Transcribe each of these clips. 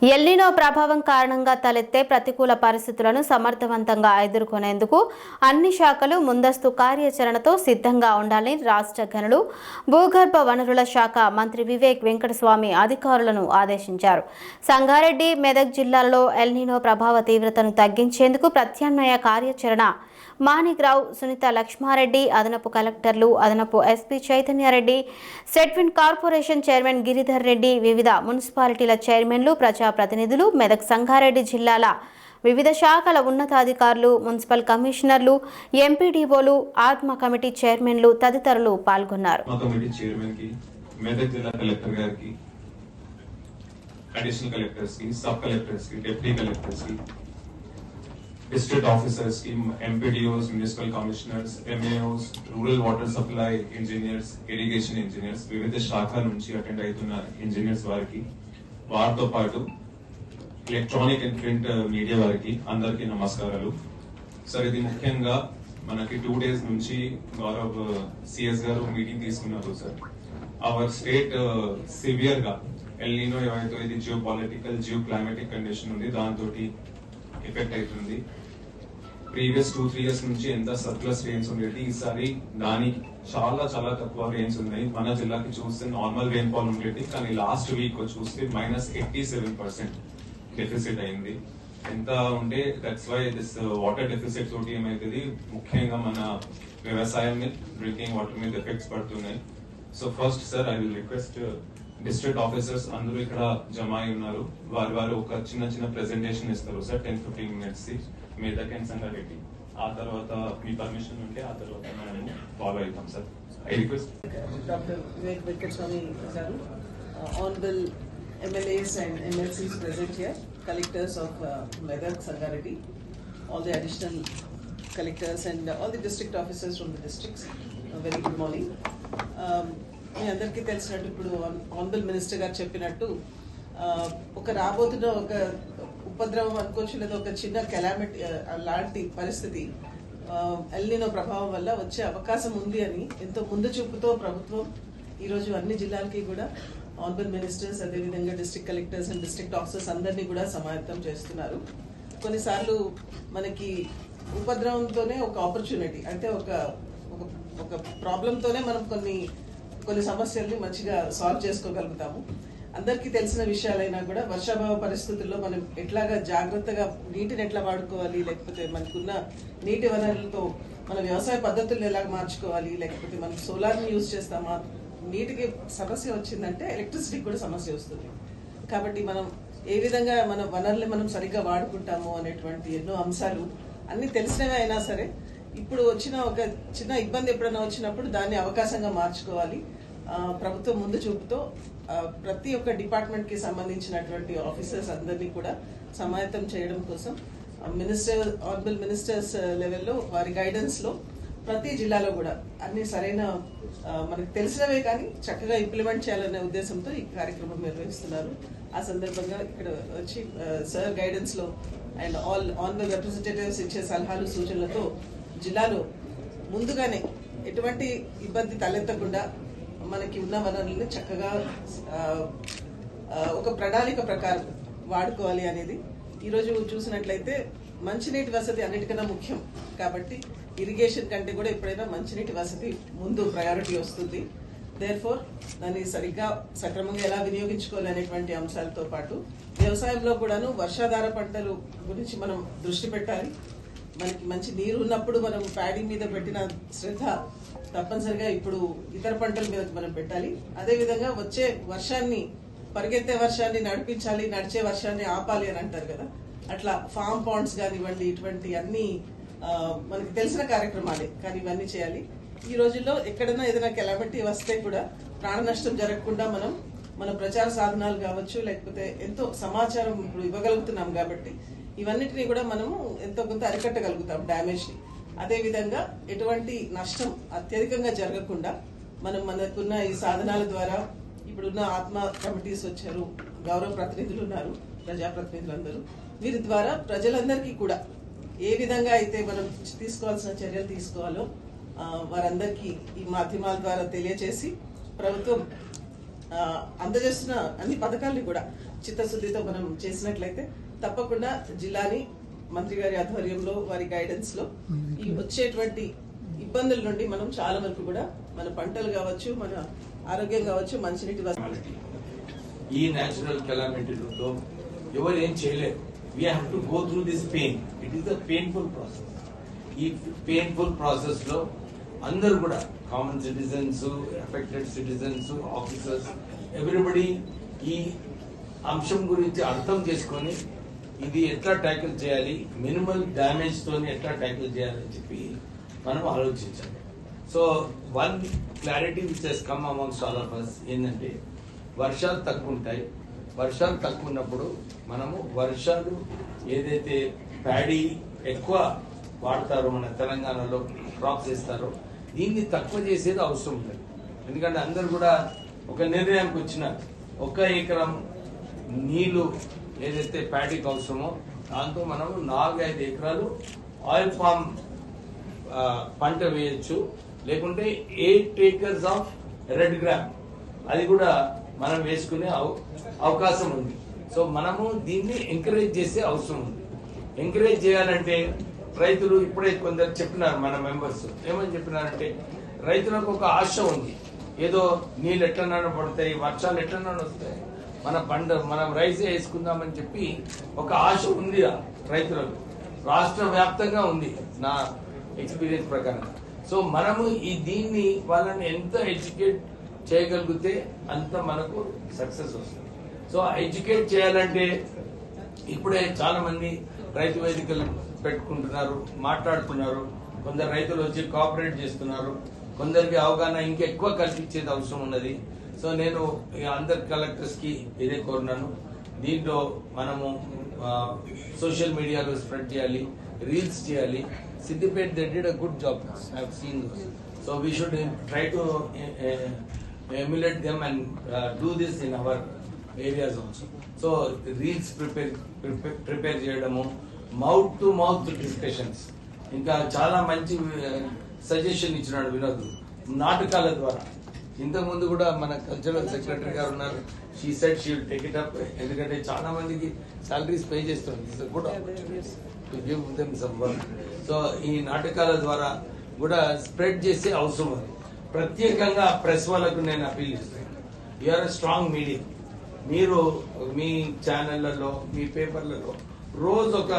El Niño ప్రభావం కారణంగా తలెత్తే ప్రతికూల పరిస్థితులను సమర్థవంతంగా ఎదుర్కొనేందుకు అన్ని శాఖలు ముందస్తు కార్యాచరణతో సిద్ధంగా ఉండాలని రాష్ట్ర గనులు భూగర్భ వనరుల శాఖ మంత్రి వివేక్ వెంకటస్వామి అధికారులను ఆదేశించారు. సంగారెడ్డి, మెదక్ జిల్లాలలో ఎల్నినో ప్రభావ తీవ్రతను తగ్గించేందుకు ప్రత్యామ్నాయ కార్యాచరణ మాణిక్రావు, సునీత లక్ష్మారెడ్డి, అదనపు కలెక్టర్లు, అదనపు SP Chaitanya Reddy, Setwin corporation chairman Giridhar Reddy, వివిధ మున్సిపాలిటీల చైర్మన్లు, ప్రజాప్రతినిధులు, మెదక్, సంగారెడ్డి జిల్లాల వివిధ శాఖల ఉన్నతాధికారులు, మున్సిపల్ కమిషనర్లు, ఎంపీడీఓలు, ఆత్మ కమిటీ చైర్మన్లు తదితరులు పాల్గొన్నారు. District officers, MPDOs, municipal commissioners, MAOs, rural water supply engineers, irrigation engineers, వివిధ శాఖల నుంచి అటెండ్ అవుతున్న ఇంజనీర్స్ వారికి, వారితో పాటు ఎలక్ట్రానిక్ అండ్ ప్రింట్ మీడియా వారికి అందరికీ నమస్కారాలు. సార్, ఇది ముఖ్యంగా మనకి 2 days నుంచి గౌరవ్ సిఎస్ గారు మీటింగ్ తీసుకున్నారు. సార్, అవర్ స్టేట్ సివియర్ గా ఎల్నినో ఏవైతే ఇది geopolitical, geo climatic condition ఉంది, దాంతో ఎఫెక్ట్ అవుతుంది. ప్రీవియస్ 2-3 years నుంచి ఎంత సర్ప్లస్ రెయిన్స్ ఉండేది, ఈసారి దానికి చాలా చాలా తక్కువ రెయిన్స్ ఉన్నాయి. మన జిల్లాకి చూస్తే నార్మల్ రెయిన్ ఫాల్ ఉండేది, కానీ లాస్ట్ వీక్ చూస్తే -87% డెఫిసిట్ అయింది. ఎంత ఉంటే that's why this water deficit తోటి ఏమైతుంది, ముఖ్యంగా మన వ్యవసాయం మీద, డ్రింకింగ్ వాటర్ మీద ఎఫెక్ట్స్ పడుతున్నాయి. So first sir, I will request district officers అందరూ ఇక్కడ జమ అయి ఉన్నారు. వారు ఒక చిన్న ప్రెజెంటేషన్ ఇస్తారు sir, 10-15 minutes Medak and Sangareddy. ఆ తర్వాత మీ పర్మిషన్ ఉంటే ఆ తర్వాత మేము ఫాలో అవుతాం sir. I request doctor Vivek Venkataswamy గారు, honourable MLAs and MLCs present here, collectors of Medak, Sangareddy, all the additional collectors and all the district officers from the districts. Very good morning. మీ అందరికీ తెలిసినట్టు ఇప్పుడు honourable minister గారు చెప్పినట్టు ఒక రాబోతున్న ఒక ఉపద్రవం అనుకోవచ్చు, లేదా ఒక చిన్న కెలామిటీ లాంటి పరిస్థితి ఎల్నినో ప్రభావం వల్ల వచ్చే అవకాశం ఉంది అని ఎంతో ముందు చూపుతో ప్రభుత్వం ఈరోజు అన్ని జిల్లాలకి కూడా ఆనరబుల్ మినిస్టర్స్, అదేవిధంగా district collectors and district officers అందరినీ కూడా సమాయత్తం చేస్తున్నారు. కొన్నిసార్లు మనకి ఉపద్రవంతోనే ఒక ఆపర్చునిటీ, అంటే ఒక ప్రాబ్లంతోనే మనం కొన్ని సమస్యల్ని మంచిగా సాల్వ్ చేసుకోగలుగుతాము. అందరికీ తెలిసిన విషయాలైనా కూడా వర్షాభావ పరిస్థితుల్లో మనం ఎట్లాగా జాగ్రత్తగా నీటిని ఎట్లా వాడుకోవాలి, లేకపోతే మనకున్న నీటి వనరులతో మన వ్యవసాయ పద్ధతులను ఎలా మార్చుకోవాలి, లేకపోతే మనం సోలార్ని యూజ్ చేస్తామా, నీటికి సమస్య వచ్చిందంటే ఎలక్ట్రిసిటీకి కూడా సమస్య వస్తుంది. కాబట్టి మనం ఏ విధంగా మన వనరుల్ని మనం సరిగ్గా వాడుకుంటాము అనేటువంటి ఎన్నో అంశాలు అన్ని తెలిసినవి అయినా సరే, ఇప్పుడు వచ్చిన ఒక చిన్న ఇబ్బంది ఎప్పుడైనా వచ్చినప్పుడు దాన్ని అవకాశంగా మార్చుకోవాలి. ప్రభుత్వం ముందు చూపుతో ప్రతి ఒక్క డిపార్ట్మెంట్ కి సంబంధించినటువంటి ఆఫీసర్స్ అందరినీ కూడా సమాయత్తం చేయడం కోసం ఆనరబుల్ మినిస్టర్స్ లెవెల్లో వారి గైడెన్స్ లో ప్రతి జిల్లాలో కూడా అన్ని సరైన మనకు తెలిసినవే కానీ చక్కగా ఇంప్లిమెంట్ చేయాలనే ఉద్దేశంతో ఈ కార్యక్రమం నిర్వహిస్తున్నారు. ఆ సందర్భంగా ఇక్కడ వచ్చి సార్ గైడెన్స్ లో అండ్ ఆల్ ఆనరబుల్ రిప్రజెంటేటివ్స్ ఇచ్చే సలహాలు, సూచనలతో జిల్లాలో ముందుగానే ఎటువంటి ఇబ్బంది తలెత్తకుండా మనకి ఉన్న వనరుల్ని చక్కగా ఒక ప్రణాళిక ప్రకారం వాడుకోవాలి అనేది ఈరోజు చూసినట్లయితే మంచినీటి వసతి అన్నిటికన్నా ముఖ్యం. కాబట్టి ఇరిగేషన్ కంటే కూడా ఎప్పుడైనా మంచినీటి వసతి ముందు ప్రయారిటీ వస్తుంది. దేర్ఫోర్ దాన్ని సరిగ్గా సక్రమంగా ఎలా వినియోగించుకోవాలి అనేటువంటి అంశాలతో పాటు వ్యవసాయంలో కూడాను వర్షాధార పంటలు గురించి మనం దృష్టి పెట్టాలి. మనకి మంచి నీరు ఉన్నప్పుడు మనం ప్యాడీ మీద పెట్టిన శ్రద్ధ తప్పనిసరిగా ఇప్పుడు ఇతర పంటల మీద మనం పెట్టాలి. అదేవిధంగా వచ్చే వర్షాన్ని, పరిగెత్తే వర్షాన్ని నడిపించాలి, నడిచే వర్షాన్ని ఆపాలి అని అంటారు కదా, అట్లా ఫామ్ పాండ్స్ కానివ్వండి, ఇటువంటి అన్ని మనకి తెలిసిన కార్యక్రమాలే, కానీ ఇవన్నీ చేయాలి. ఈ రోజుల్లో ఎక్కడైనా ఏదైనా కెలామిటీ వస్తే కూడా ప్రాణ నష్టం జరగకుండా మన ప్రచార సాధనాలు కావచ్చు, లేకపోతే ఎంతో సమాచారం ఇప్పుడు ఇవ్వగలుగుతున్నాం కాబట్టి ఇవన్నిటినీ కూడా మనము ఎంతో కొంత అరికట్టగలుగుతాం డ్యామేజ్ ని. అదేవిధంగా ఎటువంటి నష్టం అత్యధికంగా జరగకుండా మనకున్న ఈ సాధనాల ద్వారా, ఇప్పుడున్న ఆత్మ కమిటీస్ వచ్చారు, గౌరవ ప్రతినిధులు ఉన్నారు, ప్రజాప్రతినిధులందరూ, వీరి ద్వారా ప్రజలందరికీ కూడా ఏ విధంగా అయితే మనం తీసుకోవాల్సిన చర్యలు తీసుకోవాలో వారందరికీ ఈ మాధ్యమాల ద్వారా తెలియజేసి ప్రభుత్వం అందజేస్తున్న అన్ని పథకాల్ని కూడా చిత్తశుద్ధితో మనం చేసినట్లయితే తప్పకుండా జిల్లాని మంత్రి గారి ఆధ్వర్యంలో వారి గైడెన్స్ లో ఈ వచ్చేటువంటి ఇబ్బందుల నుండి మనం చాలా వరకు కూడా మన పంటలు కావచ్చు, మన ఆరోగ్యం కావచ్చు, మంచినీటి ఈ న్యాచురల్ కెలామిటీలతో ఎవరు ఏం చేయలేరు. We have to go through this pain. It is a painful process. ఈ పెయిన్ఫుల్ ప్రాసెస్ లో అందరూ కూడా common citizens, affected citizens, officers, everybody ఈ అంశం గురించి అర్థం చేసుకొని ఇది ఎట్లా ట్యాకిల్ చేయాలి, మినిమల్ డ్యామేజ్ తోని ఎట్లా ట్యాకిల్ చేయాలని చెప్పి మనం ఆలోచించాలి. So one clarity which has come amongst all of us ఏంటంటే వర్షాలు తక్కువ ఉంటాయి. వర్షాలు తక్కువ ఉన్నప్పుడు మనము వర్షాలు ఏదైతే ప్యాడీ ఎక్కువ వాడతారో మన తెలంగాణలో క్రాప్స్ వేస్తారో దీన్ని తక్కువ చేసేది అవసరం ఉంటుంది. ఎందుకంటే అందరు కూడా ఒక నిర్ణయానికి వచ్చిన 1 ఎకరం నీళ్లు ఏదైతే ప్యాడీకి అవసరమో దాంతో మనం 4-5 ఎకరాలు ఆయిల్ పామ్ పంట వేయచ్చు. లేకుంటే 8 acres ఆఫ్ రెడ్ గ్రామ్ అది కూడా మనం వేసుకునే అవకాశం ఉంది. సో మనము దీన్ని ఎంకరేజ్ చేసే అవసరం ఉంది. ఎంకరేజ్ చేయాలంటే రైతులు ఇప్పుడే కొందరు చెప్పినారు, మన మెంబర్స్ ఏమని చెప్పినారంటే రైతులకు ఒక ఆశ ఉంది. ఏదో నీళ్ళు ఎట్లన్నా పడతాయి, వర్షాలు ఎట్లన్నా వస్తాయి, మనం రైస్ వేసుకుందామని చెప్పి ఒక ఆశ ఉంది రైతులకు. రాష్ట్ర వ్యాప్తంగా ఉంది నా ఎక్స్పీరియన్స్ ప్రకారం. సో మనము దీన్ని వాళ్ళని ఎంత ఎడ్యుకేట్ చేయగలిగితే అంత మనకు సక్సెస్ వస్తుంది. సో ఎడ్యుకేట్ చేయాలంటే ఇప్పుడే చాలా మంది రైతు వేదికలు పెట్టుకుంటున్నారు, మాట్లాడుతున్నారు. కొందరు రైతులు వచ్చి కోఆపరేట్ చేస్తున్నారు. కొందరికి అవగాహన ఇంకెక్కువ కల్పించేది అవసరం ఉన్నది. సో నేను అందరి కలెక్టర్స్ కి ఇదే కోరినాను. దీంట్లో మనము సోషల్ మీడియాలో స్ప్రెడ్ చేయాలి, రీల్స్ చేయాలి. Siddipet, they did a good job. I have seen those. So we should try to emulate them and do this in our areas also. So reels prepare చేయడము, mouth to mouth discussions. ఇంకా చాలా మంచి suggestion ఇచ్చినాడు వినోద్, నాటకాల ద్వారా. ఇంతకుముందు కూడా మన కల్చరల్ సెక్రటరీ గారు ఉన్నారు. She said she will take it up. ఎందుకంటే చాలా మందికి సాలరీస్ పే చేస్తుంది. It's a good opportunity to give them some work. So ఈ నాటకాల ద్వారా కూడా స్ప్రెడ్ చేసే అవసరం ఉంది. ప్రత్యేకంగా ప్రెస్ వాళ్ళకు నేను అపీల్ చేస్తాను. You're a strong media. మీరు మీ ఛానళ్లలో, మీ పేపర్లలో రోజు ఒక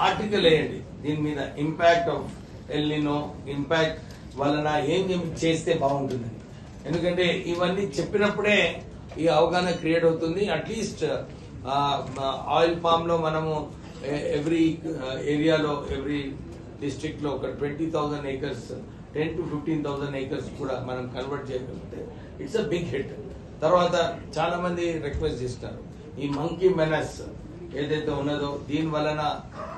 ఆర్టికల్ వేయండి దీని మీద. ఇంపాక్ట్ ఆఫ్ ఎల్నినో, ఇంపాక్ట్ వలన ఏం చేస్తే బాగుంటుందని. ఎందుకంటే ఇవన్నీ చెప్పినప్పుడే ఈ అవగాహన క్రియేట్ అవుతుంది. అట్లీస్ట్ ఆయిల్ పామ్ లో మనము ఎవ్రీ ఏరియాలో, ఎవ్రీ డిస్ట్రిక్ట్ లో ఒక 20,000 acres, 10 to 15,000 acres కూడా మనం కన్వర్ట్ చేయగలిగితే ఇట్స్ అ బిగ్ హిట్. తర్వాత చాలా మంది రిక్వెస్ట్ చేస్తారు, ఈ మంకీ మెనస్ ఏదైతే ఉన్నదో దీని వలన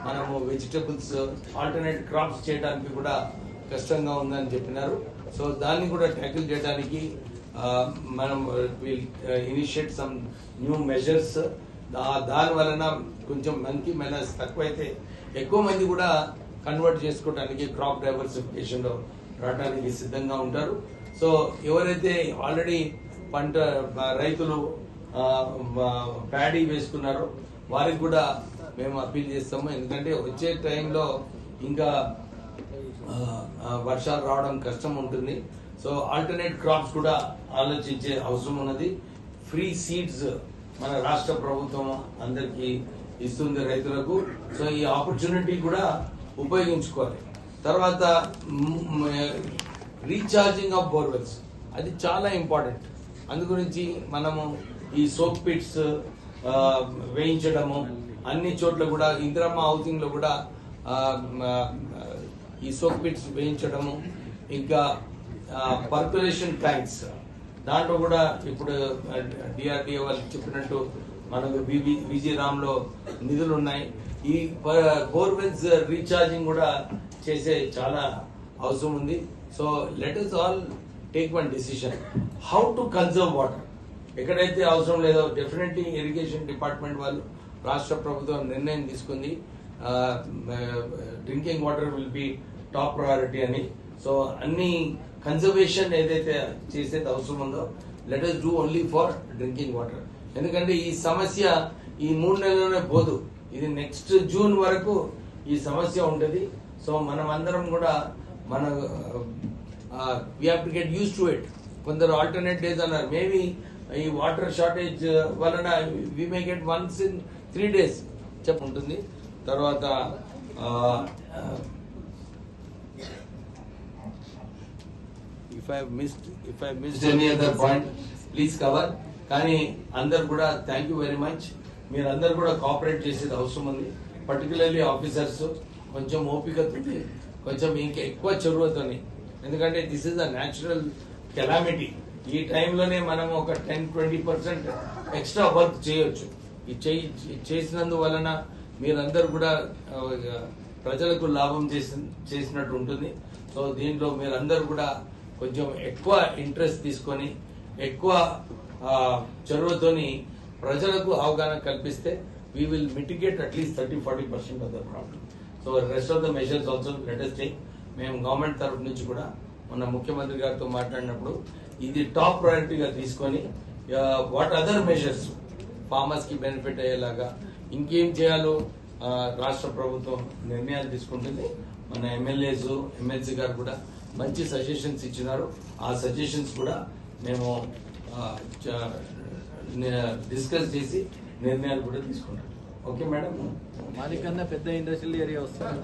మనము వెజిటబుల్స్, ఆల్టర్నేట్ క్రాప్స్ చేయడానికి కూడా కష్టంగా ఉందని చెప్పినారు. సో దాన్ని కూడా ట్యాకిల్ చేయడానికి మనం will initiate some new measures. దాని వలన కొంచెం మంకీ మెనస్ తక్కువైతే ఎక్కువ మంది కూడా కన్వర్ట్ చేసుకోవడానికి, క్రాప్ డైవర్సిఫికేషన్ లో రావడానికి సిద్ధంగా ఉంటారు. సో ఎవరైతే ఆల్రెడీ రైతులు ప్యాడీ వేసుకున్నారో వారికి కూడా మేము అపీల్ చేస్తాము. ఎందుకంటే వచ్చే టైంలో ఇంకా వర్షాలు రావడం కష్టం ఉంటుంది. సో ఆల్టర్నేట్ క్రాప్స్ కూడా ఆలోచించే అవసరం ఉన్నది. ఫ్రీ సీడ్స్ మన రాష్ట్ర ప్రభుత్వం అందరికి ఇస్తుంది రైతులకు. సో ఈ ఆపర్చునిటీ కూడా ఉపయోగించుకోవాలి. తర్వాత రీఛార్జింగ్ ఆఫ్ బోర్వెల్స్, అది చాలా ఇంపార్టెంట్. అందు గురించి మనము ఈ సోప్ పిట్స్ వేయించడము, అన్ని చోట్ల కూడా ఇందిరమ్మ హౌసింగ్ లో కూడా ఈ సోప్ పిట్స్ వేయించడము, ఇంకా పర్కులేషన్ ట్యాంక్స్ దాంట్లో కూడా ఇప్పుడు డిఆర్డిఏ వాళ్ళు చెప్పినట్టు మనకు విజీ రామ్ లో నిధులు ఉన్నాయి. ఈ బోర్వెల్స్ రీఛార్జింగ్ కూడా చేసే చాలా అవసరం ఉంది. So let us all take one decision how to conserve water. ఎక్కడైతే అవసరం లేదో డెఫినెట్లీ ఇరిగేషన్ డిపార్ట్మెంట్ వాళ్ళు, రాష్ట్ర ప్రభుత్వం నిర్ణయం తీసుకుంది drinking water will be top priority అని. సో అన్ని కన్జర్వేషన్ ఏదైతే చేసేది అవసరం ఉందో let us do only for drinking water. ఎందుకంటే ఈ సమస్య ఈ 3 నెలల్లోనే పోదు, ఇది నెక్స్ట్ జూన్ వరకు ఈ సమస్య ఉంటుంది. సో మనం అందరం కూడా మన we have to get used to it. కొందరు ఆల్టర్నేట్ డేస్ అన్నారు, మేబీ ఈ వాటర్ షార్టేజ్ వలన we may get once in 3 days ఉంటుంది. తర్వాత if I missed any other point, please cover. కానీ అందరు కూడా థ్యాంక్ యూ వెరీ మచ్. మీరు అందరు కూడా కోఆపరేట్ చేసేది అవసరం ఉంది. పర్టికులర్లీ ఆఫీసర్స్ కొంచెం ఓపికతోని, కొంచెం ఇంకా ఎక్కువ చొరవతోని, ఎందుకంటే this is a natural calamity. ఈ టైంలోనే మనం ఒక 10-20% ఎక్స్ట్రా వర్క్ చేయొచ్చు. చేసినందువలన మీరందరూ కూడా ప్రజలకు లాభం చేసినట్టు ఉంటుంది. సో దీంట్లో మీరందరూ కూడా కొంచెం ఎక్కువ ఇంట్రెస్ట్ తీసుకొని, ఎక్కువ చొరవతోని ప్రజలకు అవగాహన కల్పిస్తే we will mitigate at least 30-40% of the problem. So rest of the measures also let us take. మేము గవర్నమెంట్ తరఫు నుంచి కూడా మన ముఖ్యమంత్రి గారితో మాట్లాడినప్పుడు ఇది టాప్ ప్రయారిటీగా తీసుకొని వాట్ అదర్ మెజర్స్ ఫార్మర్స్ కి బెనిఫిట్ అయ్యేలాగా ఇంకేం చేయాలో రాష్ట్ర ప్రభుత్వం నిర్ణయాలు తీసుకుంటుంది. మన ఎమ్మెల్యేస్ ఎమ్మెల్సీ గారు కూడా మంచి సజెషన్స్ ఇచ్చినారు. ఆ సజెషన్స్ కూడా మేము డిస్కస్ చేసి నిర్ణయాలు కూడా తీసుకుంటాం. ఓకే మేడం, మాది కన్నా పెద్ద ఇండస్ట్రియల్ ఏరియా వస్తుంది.